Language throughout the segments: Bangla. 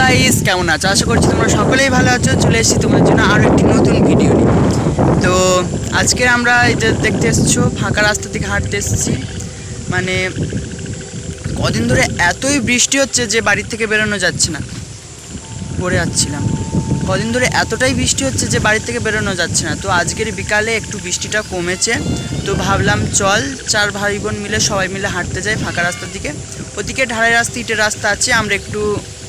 গাইস, কেমন আছো? আশা করছি তোমরা সকলেই ভালো আছো। চলে এসেছি তোমার জন্য আরও একটি নতুন ভিডিও নিয়ে। তো আজকে আমরা এই যে দেখতে এসেছো, ফাঁকা রাস্তা থেকে হাঁটতে এসেছি। মানে কদিন ধরে এতই বৃষ্টি হচ্ছে যে বাড়ির থেকে বেরোনো যাচ্ছে না, পড়ে যাচ্ছিলাম। কদিন ধরে এতটাই বৃষ্টি হচ্ছে যে বাড়ির থেকে বেরোনো যাচ্ছে না। তো আজকের বিকালে একটু বৃষ্টিটা কমেছে, তো ভাবলাম চল চার ভাই বোন মিলে সবাই মিলে হাঁটতে যাই ফাঁকা রাস্তার দিকে। ওদিকে ঢালাই রাস্তা, ইটের রাস্তা আছে, আমরা একটু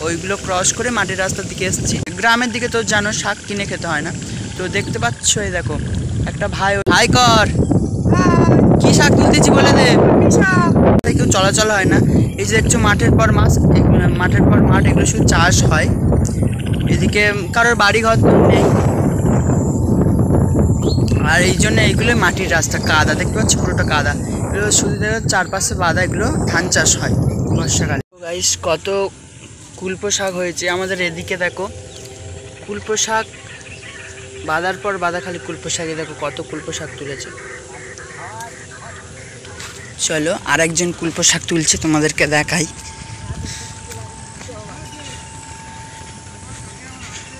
ওইগুলো ক্রস করে মাটির রাস্তার দিকে এসেছি। গ্রামের দিকে তো জানো শাক কিনে খেতে হয় না। তো দেখতে পাচ্ছ, এই দেখো একটা ভাই, হাই কর, কি শাক তুলতেছি বলে দে। কেউ চলাচল হয় না। এই যে দেখছো মাঠের পর মাঠ, মাঠের পর মাঠ, এগুলো শুধু চাষ হয়। এদিকে কারোর বাড়ি ঘর নেই, আর এই জন্য এইগুলো মাটির রাস্তা, কাদা দেখতে পাচ্ছ, পুরোটা কাদা। এগুলো শুধু দেখো চারপাশে বাঁধা, এগুলো ধান চাষ হয় বর্ষাকালে। গাইস, কত কুলপো শাক হয়েছে আমাদের এদিকে। দেখো কুলপো শাক বাঁধার পর বাঁধা, খালি কুলপো শাকে দেখো কত কুলপো শাক তুলেছে। চলো আর একজন কুলপো শাক তুলছে, তোমাদেরকে দেখাই।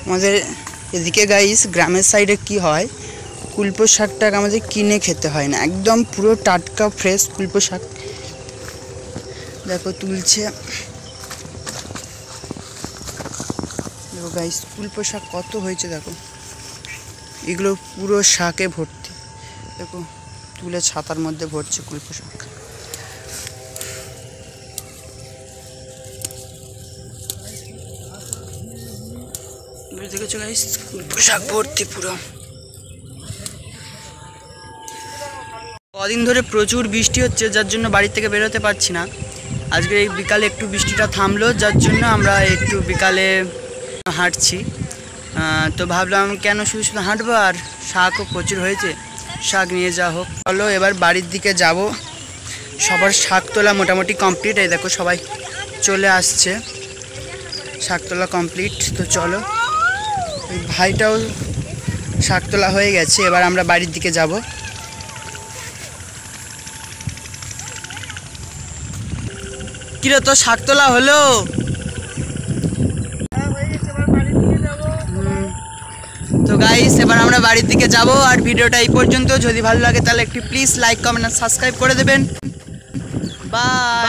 আমাদের এদিকে গাইস, গ্রামের সাইডে কি হয়, কুলপো শাকটাকে আমাদের কিনে খেতে হয় না, একদম পুরো টাটকা ফ্রেশ কুলপো শাক দেখো তুলছে। দেখো গাইস, কুলপো শাক কত হয়েছে দেখো, এগুলো পুরো শাকে ভর্তি। দেখো তুলে ছাতার মধ্যে ভরছে কুলপো শাক। দেখেছো গাইস, কুলপো শাক ভর্তি পুরো। কদিন ধরে প্রচুর বৃষ্টি হচ্ছে, যার জন্য বাড়ি থেকে বেরোতে পারছি না। আজকে এই বিকালে একটু বৃষ্টিটা থামলো, যার জন্য আমরা একটু বিকালে হাঁটছি। তো ভাবলাম কেন শুধু শুধু হাঁটবো, আর শাকও প্রচুর হয়েছে, শাক নিয়ে যাওয়া হোক। চলো এবার বাড়ির দিকে যাব। সবার শাক তোলা মোটামুটি কমপ্লিট, এই দেখো সবাই চলে আসছে, শাক তোলা কমপ্লিট। তো চলো, এই ভাইটাও শাক তোলা হয়ে গেছে, এবার আমরা বাড়ির দিকে যাব। কিরে, তো শাক তোলা হলো? তো গাইস, এবার আমরা বাড়ির দিকে যাব। আর ভিডিওটা এই পর্যন্ত। যদি ভালো লাগে তাহলে একটি প্লিজ লাইক, কমেন্ট আর সাবস্ক্রাইব করে দেবেন। বাই।